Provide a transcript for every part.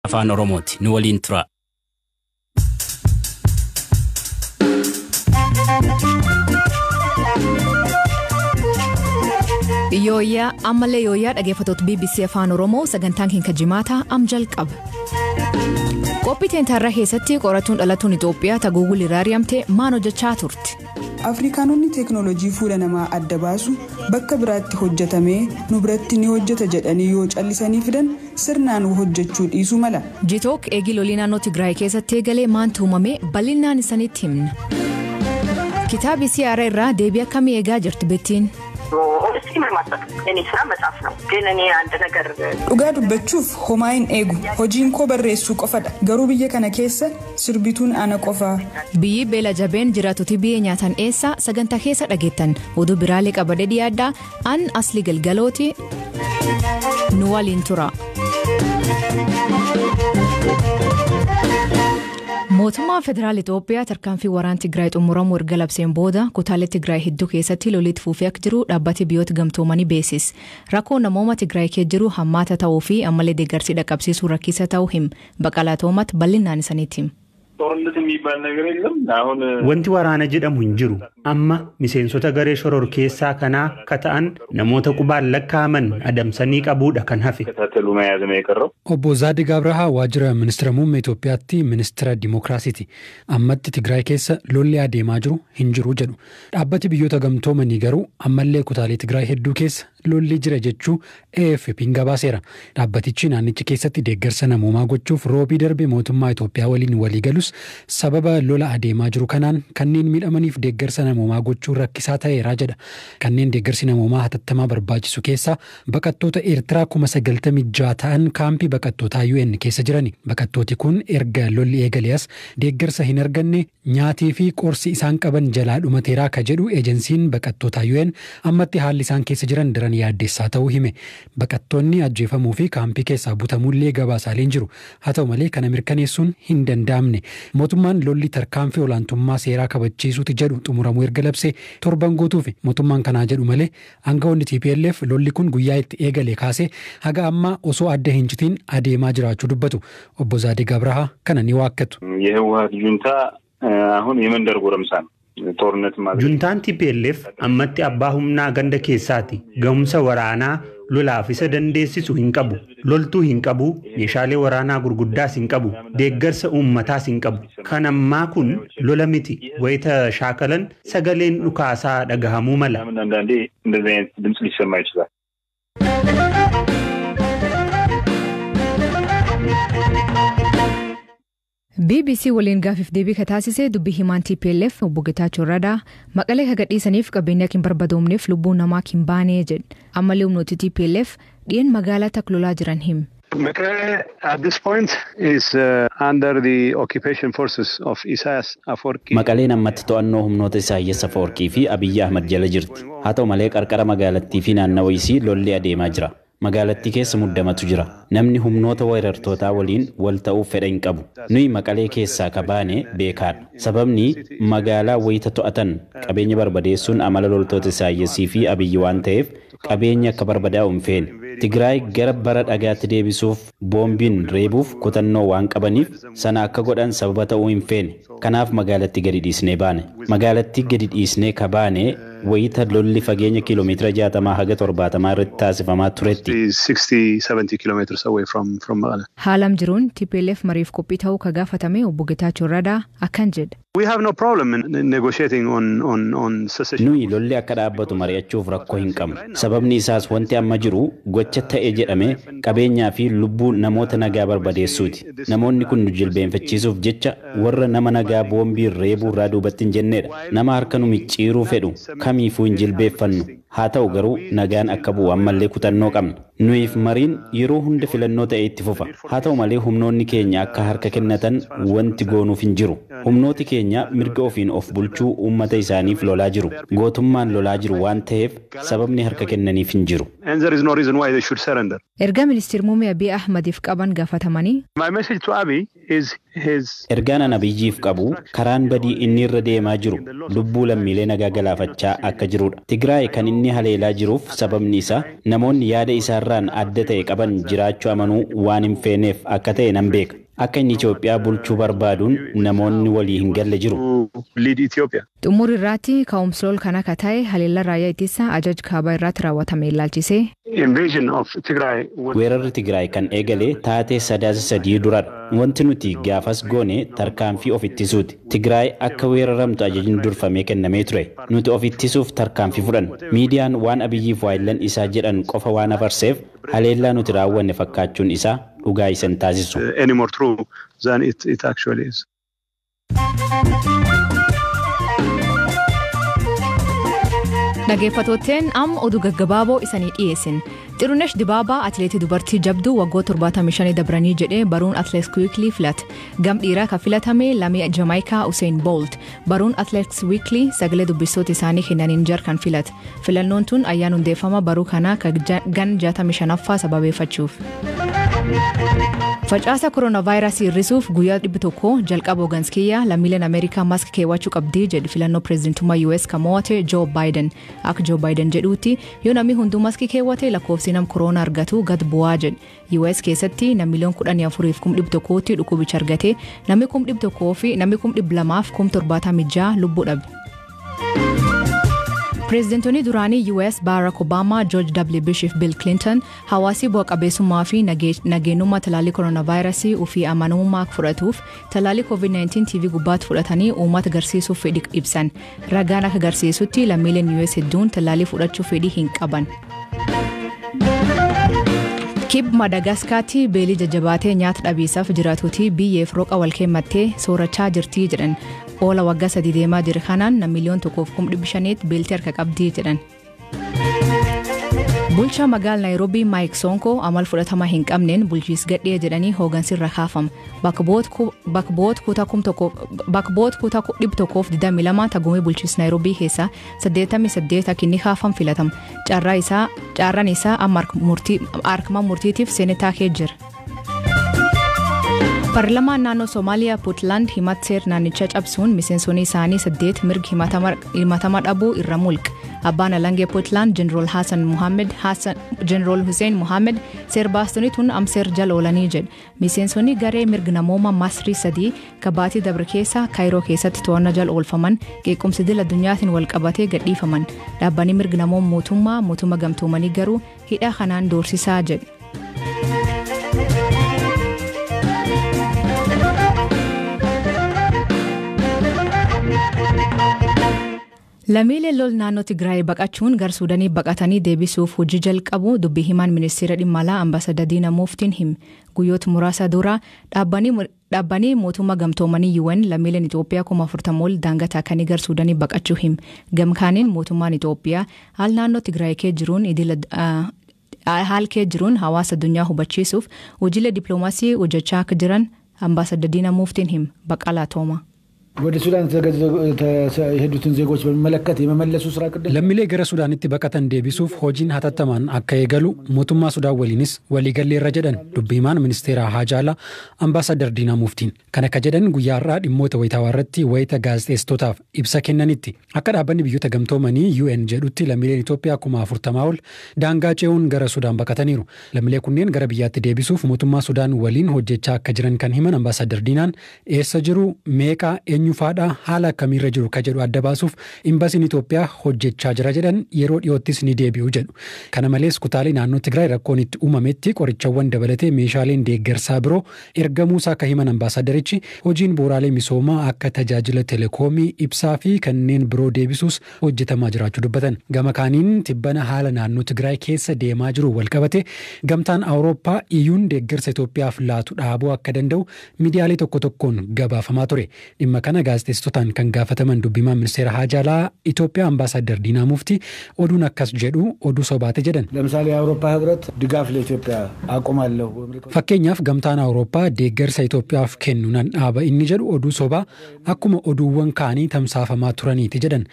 Afaan Oromooti. Nu waliin tura. Yooyyaa ammallee yooyyaa dhaggeeffattoota BBC Afaan Oromoo sagantaan keenya Jimaataa jalqaba. Qophii teentarraa keessatti qoratuun dhalattuun Itoophiyaa taguugul iraariyamtee maal hojjechaa turte? Afrikaanonni teeknooloojii fuula namaa adda baasu bakka biraatti hojjetamee nu biratti ni hojjeta jedhanii yoo callisanii fidan sirnaan hojjechuu dhiisuu mala. Jitook eegii lolii naannoo Tigraay keessatti eegalee maantu uumame bal'inaan isanitti himna. Kitaaba Siyaara irraa deebii akkamii eegaa jirti Bettiin? Dhugaa dubbachuuf homaa hin eegu. Hojiin koo barreessuu qofadha. Garuu biyya kana keessa sirbituun ana qofaa. Biyyi beela jabeen jiraatutti biyya nyaatan eessaa sagantaa keessa dhageettan. Oduu biraalee qabadee dhiyaadhaa an asli galgalooti nu waliin tura. Mootummaan Federaal Itoophiyaa tarkaanfii waraana Tigraay xumuramuu erga labseen booda kutaalee Tigraay hedduu keessatti lolitti fufee akka jiru dhaabbati biyyoota gamtoomanii beeksise. Rakkoo namooma Tigraay keessa jiru hammaata ta'uu fi ammallee deeggarsi dhaqqabsiisuu rakkisa ta'uu hima. Baqalaa Toomat bal'inaan isaniitti hima. Wanti waraana jedhamu hin jiru. Amma miseensota garee shororkeessaa kanaa kata'an namoota qubaan lakkaa'aman adamsanii qabuudha kan hafe. Obbo Zaadiq Abrahaa waajjira ministeera muummee Itoophiyaatti ministeera Dimookiraasiiti. Ammatti Tigraay keessa lolli adeemaa jiru hin jiru jedhu. Dhaabbati biyyoota gamtoomanii garuu ammallee kutaalee Tigraay hedduu keessa lolli jira jechuu AFP'n gabaaseera. Dhaabbatichi naannichi keessatti deeggarsa namoomaa gochuuf roobii darbe mootummaa Itoophiyaa waliin walii galus sababa lola adeemaa jiru kanaan kanneen miidhamaniif deeggarsa namoomaa gochuu rakkisaa ta'eera jedha. Kanneen deeggarsi namoomaa hatattamaa barbaachisu keessaa baqattoota Eertiraa 96 ta'an kaampii baqattootaa UN keessa jirani. Baqattooti kun erga lolli eegalees deeggarsa hin arganne nyaatii fi qorsi isaan qaban jalaa dhumateeraa ka jedhu ejensiin baqattootaa UN ammatti haalli isaan keessa jiran daran yaaddeessaa ta'uu hime. Baqattoonni ajjeefamuu fi kaampii keessaa butamullee gabaasaaleen jiru. Haa ta'u malee kana mirkaneessuun hin danda'amne. Mootummaan lolli tarkaanfii olaantummaa seeraa kabachiisuuti jedhu xumuramuu erga labsee torban guutuufi mootummaan kanaa jedhu malee aangawoonni TPLF lolli kun guyyaa itti eegale kaasee haga ammaa osoo adda hin citiin adeemaa jiraachuu dubbatu. Obbo Zaadiq Abrahaa kana ni waakkatu. Juntaan TPLF ammatti abbaa humnaa ganda keessaati. Gahumsa waraanaa lolaaf isa dandeessisu hin qabu. Loltuu hin qabu. Meeshaalee waraanaa gurguddaas hin qabu. Deeggarsa uummataas hin qabu. Kan ammaa kun lola miti. Wayita shaakalan sagaleen dhukaasaa dhagahamuu mala. BBC waliin gaafiif deebii kataasisee dubbii himaan TPLF obbo Getaachoo Radaa maqalee kagadhiisaniif qabeenya kin barbadoomneef lubbuu namaa kin baanee jedhe. Ammallee humnooti TPLF dhiyeen magaalaa taklolaa jiran him. Maqalee at this point is under the occupation forces of Isaias Afwerki. Maqaleen ammatti to'annoo humnoota Isaayyaas Afwerkii fi Abiyyi Ahmad jala jirti. Haa ta'u malee qarqara magaalattii fi naannawa isii lolli adeemaa jira. Magaalattii keessa muddamatu jira. Namni humnoota weerartootaa waliin wal ta'uuf fedha hin qabu. Nuyi maqalee keessaa kabaane beekaadha. Sababni magaalaa wayita to'atan qabeenya barbadeessuun amala loltoota Isaayyaasii fi Abiyyi waan ta'eef qabeenya akka barbadaa'u hin feene. Tigraay gara bara dhagaatti deebisuuf boombiin reebuuf kutannoo waan qabaniif sana akka godhan sababa ta'uu hin feene. Kanaaf magaalattii gadi dhiisnee baane. Magaalattii gadi dhiisnee kabaane wayita lolli fageenya kiiloomeetira 60 haga 70 irratti taasifamaa turetti. 60-70 kilometers away from Maqale. Haalam jiruun TPLF mariif qophii ta'uu ka gaafatame obbo Getaachoo Radaa akkan jedhe. We have no problem in negotiating on secession. Nuyi lolli akka dhaabbatu mari'achuuf rakkoo hin qabnu. Sababni isaas wanti amma jiru gocha ta'e jedhame qabeenyaa fi lubbuu namoota nagaa barbadeessuuti. Namoonni kun nu jilbeenfachiisuuf jecha warra nama nagaa boombii reebuu irraa duubatti hin jennedha. Nama harka nu micciiruu fedhu kamiifuu hin jilbeeffannu. Haa ta'u garuu nagaan akka bu'u ammallee kutannoo qabna. Nuyiif mariin yeroo hunda filannoo ta'e itti fufa. Haa ta'u malee humnoonni keenya akka harka kennatan wanti goonuuf hin jiru. Humnooti keenya mirga ofiin of bulchuu uummata isaaniif lolaa jiru. Gootummaan lolaa jiru waan ta'eef sababni harka kennaniif hin jiru. Erga ministeerri muummee Abiy Ahmadiif qaban gaafatamanii. My message to Abiy is Ergaan Abiyyiif qabu karaan badii inni irra deemaa jiru lubbuu lammiilee nagaa galaafachaa akka jirudha. Tigraay kan inni inni haleelaa jiruuf sababni isaa namoonni yaada isaarraan adda ta'e qaban jiraachuu amanuu waan hin feeneef akka ta'e nan beeka. Akka inni Itoophiyaa bulchuu barbaaduun namoonni walii hin galle jiru. Xumura irratti ka'umsool kana akka ta'e haleellaa raayyaa ittisa ajaj kaabaa irratti raawwatame ilaalchisee. Weerarri Tigraay kan eegale taatee sadaasa sadii duradha. Wanti nuti gaafas goone tarkaanfii of ittisuuti. Tigraay akka weeraramtu ajajni durfamee kennamee ture. Nuti of ittisuuf tarkaanfii fudhanne. Miidiyaan waan Abiyyiif waayillan isaa jedhan qofa waan afarseef haleellaa nuti raawwanne fakkaachuun isaa dhugaa isa hin taasisu. Dhaggeeffattootteen amma oduu gaggabaaboo isanii dhiyeessin. Xirunesh Dibaabaa atileetii dubartii jabduu waggoota 75 dabranii jedhee baruun Atleetiks Wiikilii filate. Gam dhiiraa kan filatame lammii Jamaayikaa Usain Bolt. Baruun Atleetiks Wiikilii sagalee dubbistoota isaanii kennaniin jar kan filate. Filannoon tun ayyaana hundeeffama baruu kanaa kan gan 65ffaa sababeeffachuuf. Facaasa koronaavaayirasii hir'isuuf guyyaa 100 jalqaba Oganskiyyaa lammiileen Ameerikaa maaskii keewwachuu qabdii jedhu filannoo pireezidantummaa US kan mo'ate Joo Baayiden. Akka Joo Baayiden jedhuutti yoo namni hunduu maaskii keewwate lakkoofsi nam koronaa argatu gad bu'aa jedhe. US keessatti nammiiliyoon 14,100tti dhukkubicha argate namni 100,000 fi namni 276 lubbuu dhabe. Pireezidantonni duraanii US Barack Obama, George W. Bush fi Bill Clinton hawaasii bu'a qabeessummaa fi nageenyummaa talaallii koronaavaayirasii ofii amanamummaa fudhatuuf talaallii COVID-19 TV gubbaatti fudhatanii uummata agarsiisuuf fedhii ibsan. Ragaan akka agarsiisutti lammiileen US hedduun talaallii fudhachuuf fedhii hin qaban. Kib Madagaskaatti beelii jajjabaatee nyaata dhabiisaaf jiraatuuti biyyeef rooqa wal keemmattee soorachaa jirtii jedhan. Oola waggaa 3 deemaa jiru kanaan nammiiliyoon 1,500 beeltii harka qabdii jedhan. Bulchaa magaalaa Naayiroobii Maayik Sonko amal fudhatama hin qabneen bulchiis gadhee jedhanii hoogansirra kaafama. Bakka bu'oota kutaa 122 tagumee bulchiis Naayiroobii keessaa 88 akka inni kaafam filatama. Carraan isaa amma harkuma murtiitiif seenetaa kee jira. Paarlamaan naannoo Soomaaliyaa Puntland himata seera naannichaa cabsuun miseensonni isaanii 8 mirga himatama dhabuu irra mulqa. Abbaan alangee Puntland Jeneraal Hussein Mohammed seera baastonni tun amseer jala oolanii jedhe. Miseensonni garee mirga namooma Masrii 3 kabaatii dabre keessa Kaayiroo keessatti to'annaa jala oolfaman qeequmsi idil addunyaatiin wal qabatee gadhiifaman. Dhaabbanni mirga namooma mootummaa gamtoomanii garuu hidhaa kanaan doorsisaa jedhe. Lammiileen lol naannoo Tigraay baqachuun gar Suudaanii baqatanii deebisuuf hojii jalqabu dubbii himaan ministeera dhimma alaa Ambaasaadar Diinaa Muuftiin hime. Guyyoota muraasa dura dhaabbanni mootummaa gamtoomanii UN lammiileen Itoophiyaa 40,000 ol daangaa taakanii gar Suudaanii baqachuu hime. Gamkaaniin mootummaan Itoophiyaa haal naannoo Tigraay kee jiruun hawaasa addunyaa hubachiisuuf hojiilee dippiloomaasii hojjechaa akka jiran Ambaasaadar Diinaa Muuftiin hime. Baqalaa Tooma. ወደ ሱዳን የሄዱትን ዜጎች በሚመለከት የመመለሱ ስራ ቅድም ለሚሌ ገረ ሱዳንtti baqatan deebisuuf hojiin hatattamaan akka eegalu mootummaa Sudaan waliinis waliigalleerra jedhan dubbiimaan ministeera Haajaalaa Ambaasaadar Diinaa Muuftiin. Kana akka jedhan guyyaa har'aa dhimmoota wayitaawaa irratti wayita gaazexeessitootaaf ibsa kennanitti akka dhaabbanni biyyoota gamtoomanii UN jedhutti lammiileen Itoophiyaa 40,000 ol daangaa ce'uun gara Sudaan baqataniiru. Lammiilee kunneen gara biyyaatti deebisuuf mootummaa Sudaan waliin hojjechaa akka jiran kan himan Ambaasaadar Diinaan eessa jiru meeqa eenyufaadha haala akkamiirra jiru ka jedhu adda baasuuf imbasiin Itoophiyaa hojjechaa jira jedhan yeroo dhiyoottis ni deebi'u jedhu. Kana malees kutaalee naannoo Tigraay rakkoon itti uumametti qorichawwan dabalatee meeshaaleen deeggarsaa biroo ergamuusaa akka himan ambaasaadarichi hojiin bu'uuraalee misoomaa akka tajaajila telekoomii ibsaa fi kanneen biroo deebisuus hojjetamaa jiraachuu dubbatan. Gama kaaniin tibbana haala naannoo Tigraay keessa deemaa jiru walqabate gamtaan Awurooppaa iyyuun deeggarsa Itoophiyaaf laatu dhaabuu akka danda'u miidiyaalee tokko tokkoon gabaafamaa ture. Dhimma kana gaazexeessitootaan kan gaafataman dubbiimaan ministeera Haajaalaa Itoophiyaa Ambaasaadar Diinaa Muuftii oduun akkas jedhu oduu sobaate jedhan. ለምሳሌ የአውሮፓ ህብረት ድጋፍ ለኢትዮጵያ አቆማለሁ fakkeenyaaf gamtaan Awurooppaa deeggarsa Itoophiyaaf kennu nan dhaaba inni jedhu oduu sobaa akkuma oduuwwan kaanii tamsaafamaa turaniiti jedhan.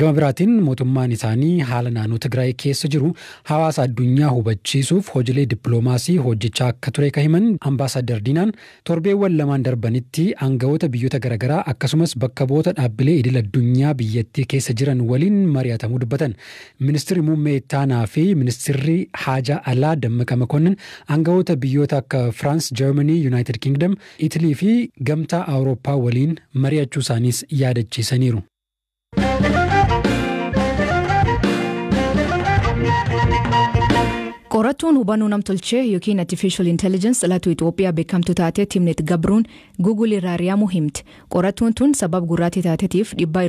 Gama biraatiin mootummaan isaanii haala naannoo Tigraay keessa jiru hawaasa addunyaa hubachiisuuf hojiilee dippiloomaasii hojjechaa akka ture ka himan Ambaasaadar Diinaan torbeewwan lamaan darbanitti aangawoota biyyoota garaagaraa akka akkasumas bakka bu'oota dhaabbilee idil addunyaa biyyattii keessa jiran waliin mari'atamuu dubbatan. Ministeerri muummee ittaanaa fi ministeerri haajaa alaa Dammaqa Makonnin aangawoota biyyoota akka France, Germany, United Kingdom, Italy fi gamtaa Awurooppaa waliin mari'achuu isaaniis yaadachiisaniiru. Qorattuun hubannoo namtolchee yookiin artificial intelligence dhalatu Itoophiyaa beekamtu taatee Timnet Gabruun Google irraa ari'amuu himti. Qorattuun tun sabab gurraatii taateetiif dhibba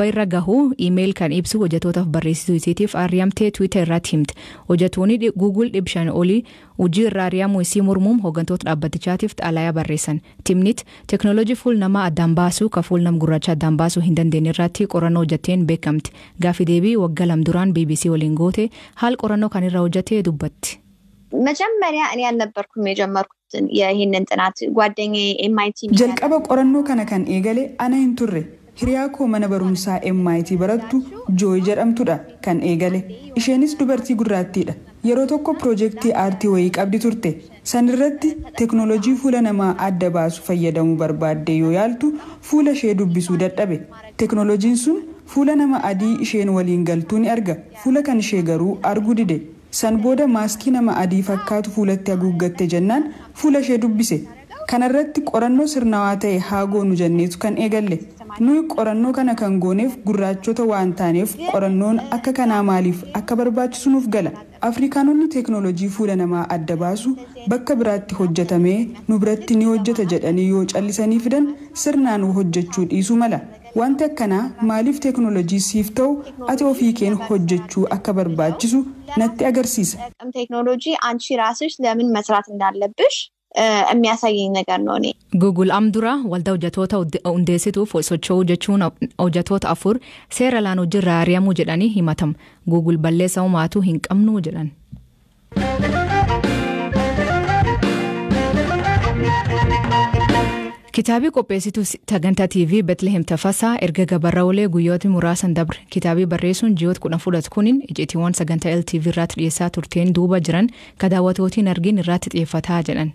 irra gahuu email kan ibsu hojjetootaaf barreessituu isiitiif ari'amtee Twitter irratti himti. Hojjettoonni Google 500 olii hojii irraa ari'amuu isii mormuun hooggantoota dhaabbatichaatiif xalayaa barreessan. Timnet teknooloojii fuul namaa addaan baasuu ka fuul nam gurraacha addaan baasuu hin dandeenye irratti qorannoo hojjetteen beekamti. Gaaffii deebii waggaa lama duraan BBC waliin goote haal qorannoo kan irra hojjetee dubbatti. መጀመሪያ እኔ አልነበርኩም የጀመርኩት ይሄንን ጥናት ጓደኛዬ MIT jalqaba qorannoo kana kan eegale ana hin turre hiriyaa koo mana barumsaa MIT barattu Ijoo jedhamtudha kan eegale isheenis dubartii gurraattiidha yeroo tokko piroojeektii aartii wayii qabdi turte sanirratti teknooloojii fuula namaa adda baasu fayyadamuu barbaadde yoo yaaltu fuula ishee dubbisuu dadhabe teknooloojiin sun fuula nama adii isheen waliin galtuu ni arga fuula kan ishee garuu arguu dide san booda maaskii nama adii fakkaatu fuulatti haguuggatte jennaan fuula ishee dubbise kanarratti qorannoo sirnawaa ta'e haa goonu jenneetu kan eegalle nuyi qorannoo kana kan gooneef gurraachota waan taaneef qorannoon akka kanaa maaliif akka barbaachisu nuuf gala afrikaanonni teknooloojii fuula namaa adda baasu bakka biraatti hojjetamee nu biratti ni hojjeta jedhanii yoo callisanii fidan sirnaan hojjechuu dhiisuu mala wanti akkanaa maaliif teknooloojii siif ta'u ati ofii keen hojjechuu akka barbaachisu natti agarsiisa. ቴክኖሎጂ አንቺ ራስሽ ለምን መስራት እንዳለብሽ የሚያሳየኝ ነገር ነው እኔ Google amdura waldaa hojjetoota hundeessituuf socho'uu jechuun hojjetoota 4 seera laan hojirraa ari'amuu jedhanii himatam. Google balleessa uumaatu hin qabnu jedhan. Kitaabii qopheessituu sagantaa TV Bethlehem Tafasaa erga gabarra olee guyyoota muraasan dabre. Kitaabii barreessuun ji'oota 10 kuniin ijitiiwwan sagantaa LTV irratti dhiyeessaa turteen duuba jiran ka daawwatootiin argin irratti xiyyeeffataa jedhan.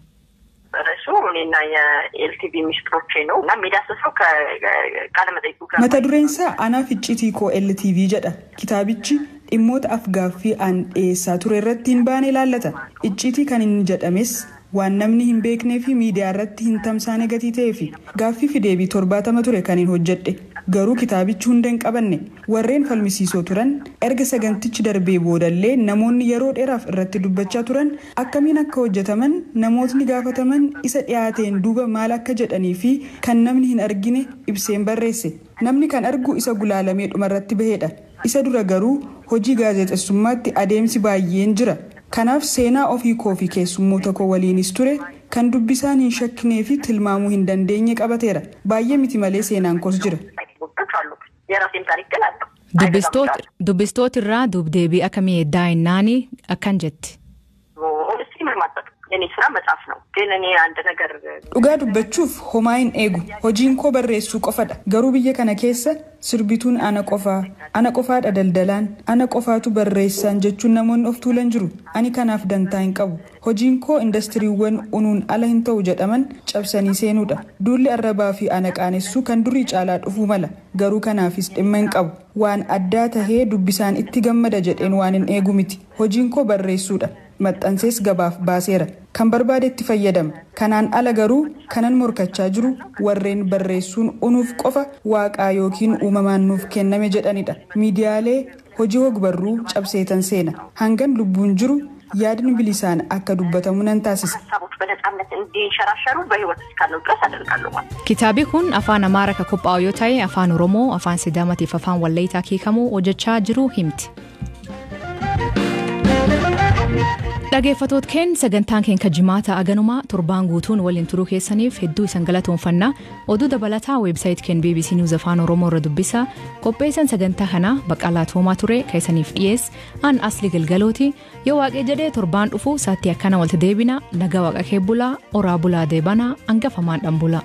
እና የኤልቲቪ ሚስጥሮቼ ነው እና የሚዳስሰው ከቃለ መጠይቁ ጋር mata dureensaa anaaf iccitii koo LTV jedha kitaabichi dhimmoota afgaaffii aan dhiyeessaa ture irratti hin baane ilaallata iccitii kan inni jedhames waan namni hin beeknee fi miidiyaa irratti hin tamsaane gatii ta'ee fi gaaffii fi deebii 70 ture kan hin hojjedhe garuu kitaabichi hunda hin qabanne warreen falmisiisoo turan erga sagantichi darbee boodallee namoonni yeroo dheeraaf irratti dubbachaa turan akkamiin akka hojjetaman namootni gaafataman isa dhiyaateen duuba maal akka jedhanii fi kan namni hin argine ibseen barreesse namni kan argu isa gulaalamee dhumarratti baheedha isa dura garuu hojii gaazexeessummaatti adeemsi baay'een jira kanaaf seenaa ofii koo fi keessummoota koo waliinis ture kan dubbisaan hin shakkinee fi tilmaamuu hin dandeenye qabateera baay'ee miti malee seenaan koos jira. Dubbistooti irraa dubdeebii akkamii daa'innaanii akkan jetti. dhugaa dubbachuuf homaa hin eegu hojiin koo barreessuu qofadha garuu biyya kana keessa sirbituun ana qofaadha daldalaan ana qofaatu barreessaan jechuun namoonni of tuulan jiru ani kanaaf dantaa hin qabu hojiin koo indastiriiwwan unuun ala hin ta'u jedhaman cabsanii seenuudha duulli arrabaa fi ana qaanessuu kan durii caalaa dhufuu mala garuu kanaafis dhimma hin qabu waan addaa tahee dubbisaan itti gammada jedheen waan hin eegu miti hojiin koo barreessuudha maxxansees gabaaf baaseera kan barbaadetti fayyadama kanaan ala garuu kanan morkachaa jiru warreen barreessuun unuuf qofa waaqaa yookiin uumamaan nuuf kenname jedhanidha miidiyaalee hojii hogbarruu cabseetan seena hangan lubbuun jiru yaadni bilisaan akka dubbatamu nan taasisa. Kitaabii kun afaan Amaaraa ka qophaa'u yoo ta'e afaan Oromoo afaan Sidaamaatiif afaan Walleeyyaa hiikamuu hojjechaa jiru himti. Dhaggeeffattoota keenya sagantaan keenya jimaata aganumaa torbaan guutuun waliin turuu keessaniif hedduu isin galatoomfanna oduu dabalataa weebsaayit keenya BBC News afaan Oromoo irra dubbisa qopheessan sagantaa kana Baqqalaa Toomaa ture keessaniif dhiyees an asli galgalooti yoo waaqee jedhee torbaan dhufu sa'aatii akkana walitti deebina nagaa waaqa kee bulaa oraa bulaa deebana hangafamaan dhan bulaa.